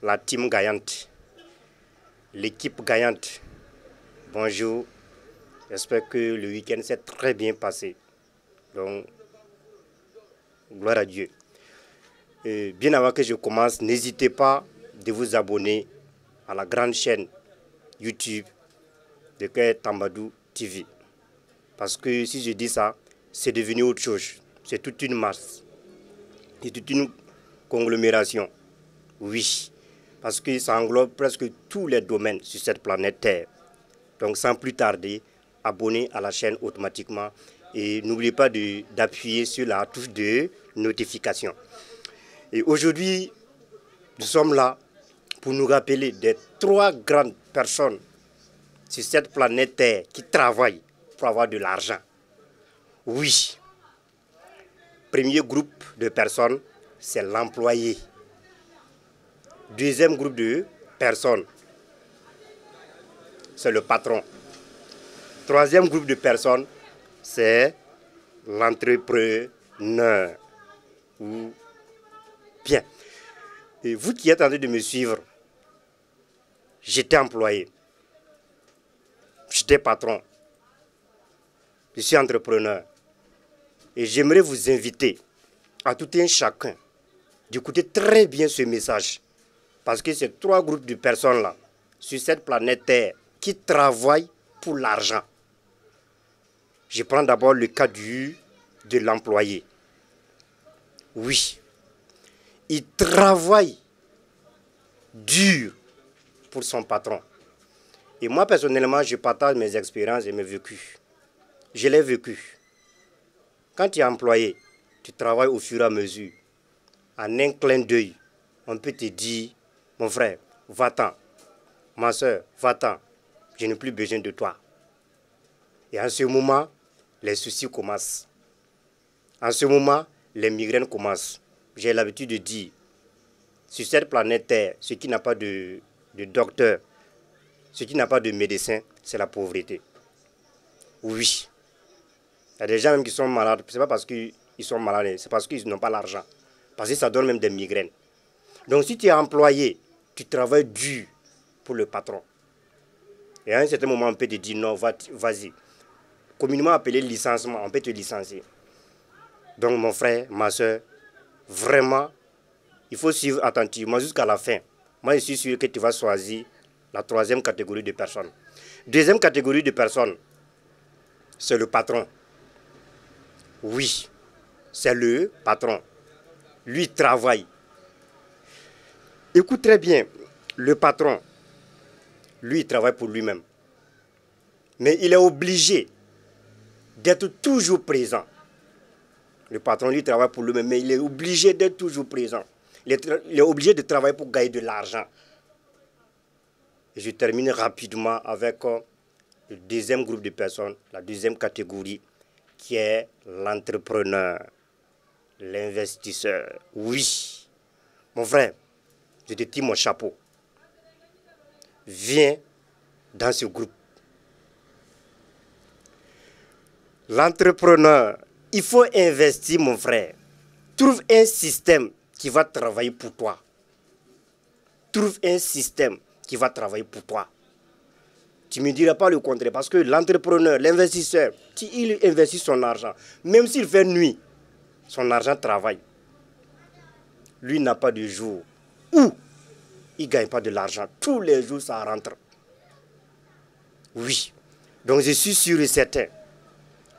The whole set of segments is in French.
la team gagnante, l'équipe gagnante. Bonjour, j'espère que le week-end s'est très bien passé. Donc, gloire à Dieu. Et bien avant que je commence, n'hésitez pas de vous abonner à la grande chaîne YouTube de Kay Tambadou TV. Parce que si je dis ça, c'est devenu autre chose. C'est toute une masse. C'est toute une conglomération. Oui. Parce que ça englobe presque tous les domaines sur cette planète Terre. Donc sans plus tarder, abonnez à la chaîne automatiquement. Et n'oubliez pas d'appuyer sur la touche de notification. Et aujourd'hui, nous sommes là pour nous rappeler des 3 grandes personnes sur cette planète Terre qui travaillent pour avoir de l'argent. Oui. Premier groupe de personnes, c'est l'employé. Deuxième groupe de personnes, c'est le patron. Troisième groupe de personnes, c'est l'entrepreneur. Bien. Et vous qui êtes en train de me suivre, j'étais employé. J'étais patron. Je suis entrepreneur. Et j'aimerais vous inviter à tout un chacun d'écouter très bien ce message. Parce que ces 3 groupes de personnes-là, sur cette planète Terre, qui travaillent pour l'argent. Je prends d'abord le cas de l'employé. Oui. Il travaille dur pour son patron. Et moi, personnellement, je partage mes expériences et mes vécus. Je l'ai vécu. Quand tu es employé, tu travailles au fur et à mesure. En un clin d'œil, on peut te dire, mon frère, va-t'en. Ma soeur, va-t'en. Je n'ai plus besoin de toi. Et en ce moment, les soucis commencent. En ce moment, les migraines commencent. J'ai l'habitude de dire, sur cette planète Terre, ce qui n'a pas de docteur, ce qui n'a pas de médecin, c'est la pauvreté. Oui. Il y a des gens même qui sont malades. Ce n'est pas parce qu'ils sont malades, c'est parce qu'ils n'ont pas l'argent. Parce que ça donne même des migraines. Donc si tu es employé, tu travailles dur pour le patron. Et à un certain moment, on peut te dire non, vas-y. Communément appelé licenciement, on peut te licencier. Donc mon frère, ma soeur, vraiment, il faut suivre attentivement jusqu'à la fin. Moi, je suis sûr que tu vas choisir la 3e catégorie de personnes. Deuxième catégorie de personnes, c'est le patron. Oui, c'est le patron. Lui, il travaille. Écoute très bien, le patron, lui, il travaille pour lui-même. Mais il est obligé d'être toujours présent. Le patron, lui, travaille pour lui-même, mais il est obligé d'être toujours présent. Il est obligé de travailler pour gagner de l'argent. Et je termine rapidement avec le deuxième groupe de personnes, la deuxième catégorie, qui est l'entrepreneur, l'investisseur. Oui, mon frère, je te tire mon chapeau. Viens dans ce groupe. L'entrepreneur, il faut investir, mon frère. Trouve un système qui va travailler pour toi. Trouve un système qui va travailler pour toi. Tu ne me diras pas le contraire, parce que l'entrepreneur, l'investisseur, il investit son argent. Même s'il fait nuit, son argent travaille. Lui n'a pas de jour où il ne gagne pas de l'argent. Tous les jours, ça rentre. Oui. Donc je suis sûr et certain.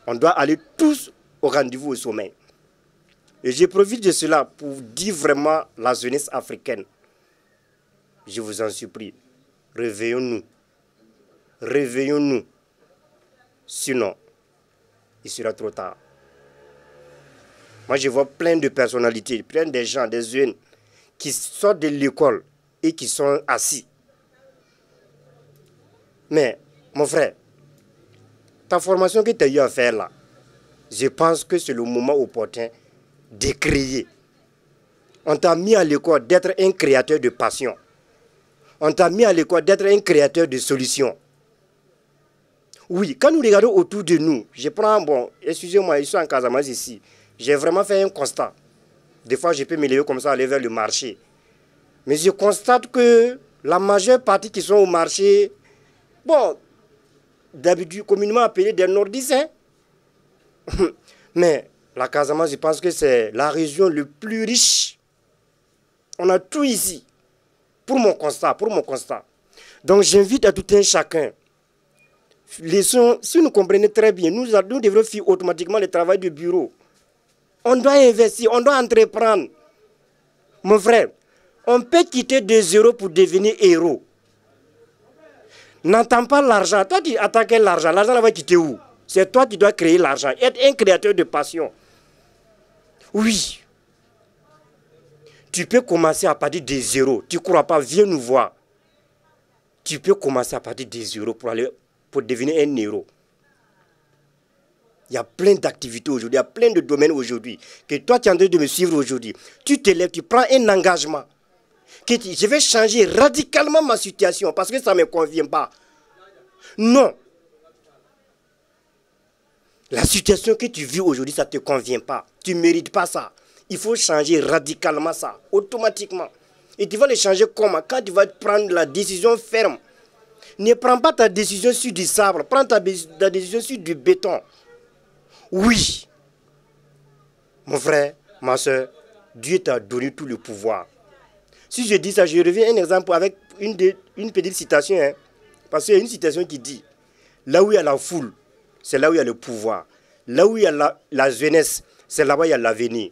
On doit aller tous au rendez-vous au sommet. Et je profite de cela pour dire vraiment la jeunesse africaine. Je vous en supplie, réveillons-nous. Réveillons-nous. Sinon, il sera trop tard. Moi, je vois plein de personnalités, plein de gens, des jeunes qui sortent de l'école et qui sont assis. Mais, mon frère, ta formation que tu as eu à faire là, je pense que c'est le moment opportun de créer. On t'a mis à l'école d'être un créateur de passion. On t'a mis à l'école d'être un créateur de solutions. Oui, quand nous regardons autour de nous, je prends, bon, excusez-moi, je suis en Casamance ici. J'ai vraiment fait un constat. Des fois, je peux me lever comme ça, aller vers le marché. Mais je constate que la majeure partie qui sont au marché, bon, d'habitude communément appelés des nordistes, hein? Mais la Casamance, je pense que c'est la région la plus riche. On a tout ici. Pour mon constat. Donc j'invite à tout un chacun. Si nous comprenons très bien, nous devrons faire automatiquement le travail du bureau. On doit investir, on doit entreprendre. Mon frère, on peut quitter de zéro pour devenir héros. N'entends pas l'argent. Toi, tu attaques l'argent. L'argent va quitter où? C'est toi qui dois créer l'argent. Être un créateur de passion. Oui. Tu peux commencer à partir de zéro. Tu ne crois pas? Viens nous voir. Tu peux commencer à partir de zéro pour devenir un héros. Il y a plein d'activités aujourd'hui, il y a plein de domaines aujourd'hui. Que toi, tu es en train de me suivre aujourd'hui. Tu te lèves, tu prends un engagement. Je vais changer radicalement ma situation parce que ça ne me convient pas. Non. La situation que tu vis aujourd'hui, ça ne te convient pas. Tu ne mérites pas ça. Il faut changer radicalement ça, automatiquement. Et tu vas le changer comment? Quand tu vas prendre la décision ferme. Ne prends pas ta décision sur du sable, prends ta décision sur du béton. Oui, mon frère, ma soeur, Dieu t'a donné tout le pouvoir. Si je dis ça, je reviens un exemple avec une petite citation. Hein, parce qu'il y a une citation qui dit, là où il y a la foule, c'est là où il y a le pouvoir. Là où il y a la jeunesse, c'est là où il y a l'avenir.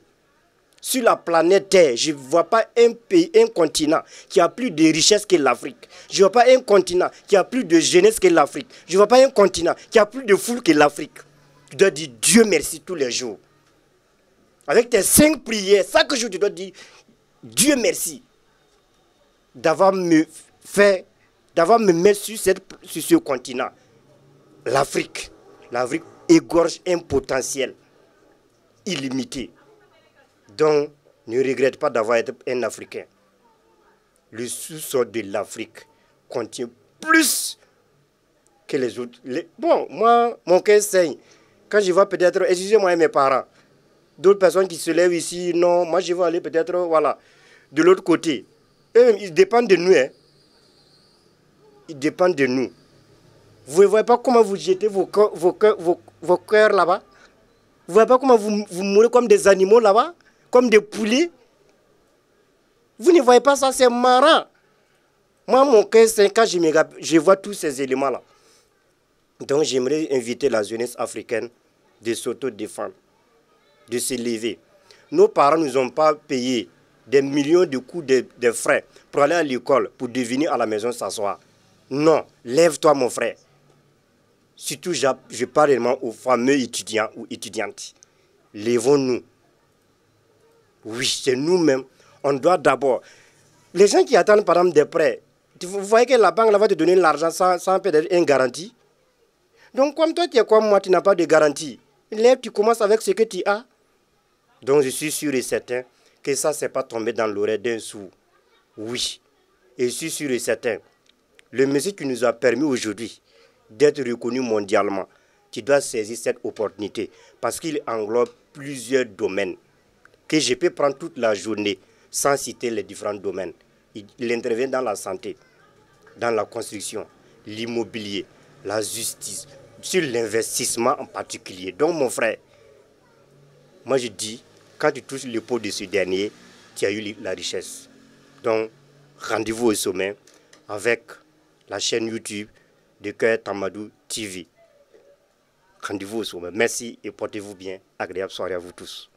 Sur la planète Terre, je ne vois pas un pays, un continent qui a plus de richesse que l'Afrique. Je ne vois pas un continent qui a plus de jeunesse que l'Afrique. Je ne vois pas un continent qui a plus de foule que l'Afrique. Tu dois dire Dieu merci tous les jours. Avec tes 5 prières, chaque jour tu dois dire Dieu merci d'avoir me mettre sur ce continent. L'Afrique égorge un potentiel illimité. Donc, ne regrette pas d'avoir été un Africain. Le sous-sol de l'Afrique contient plus que les autres. Bon, moi, mon cœur saigne. Quand je vois peut-être, excusez-moi et mes parents, d'autres personnes qui se lèvent ici, non, moi je vais aller peut-être, voilà, de l'autre côté. Eux, ils dépendent de nous. Hein. Ils dépendent de nous. Vous ne voyez pas comment vous jetez vos cœurs là-bas? Vous ne voyez pas comment vous mourrez comme des animaux là-bas? Comme des poulets? Vous ne voyez pas ça, c'est marrant. Moi, mon cœur, c'est quand je vois tous ces éléments-là. Donc, j'aimerais inviter la jeunesse africaine de s'auto-défendre, de se lever. Nos parents ne nous ont pas payé des millions de coûts de frais pour aller à l'école, pour devenir à la maison s'asseoir. Non, lève-toi, mon frère. Surtout, je parle réellement aux fameux étudiants ou étudiantes. Lèvons-nous. Oui, c'est nous-mêmes. On doit d'abord... Les gens qui attendent, par exemple, des prêts, vous voyez que la banque là, va te donner l'argent sans peut-être une garantie. Donc, comme toi, tu es comme moi, tu n'as pas de garantie. Lève, tu commences avec ce que tu as. Donc, je suis sûr et certain que ça, ce n'est pas tombé dans l'oreille d'un sourd. Oui. Et je suis sûr et certain. Le monsieur qui nous a permis aujourd'hui d'être reconnu mondialement, tu dois saisir cette opportunité parce qu'il englobe plusieurs domaines que je peux prendre toute la journée sans citer les différents domaines. Il intervient dans la santé, dans la construction, l'immobilier, la justice, sur l'investissement en particulier. Donc mon frère, moi je dis, quand tu touches l'épaule de ce dernier, tu as eu la richesse. Donc rendez-vous au sommet avec la chaîne YouTube de Cœur Tamadou TV. Rendez-vous au sommet. Merci et portez-vous bien. Agréable soirée à vous tous.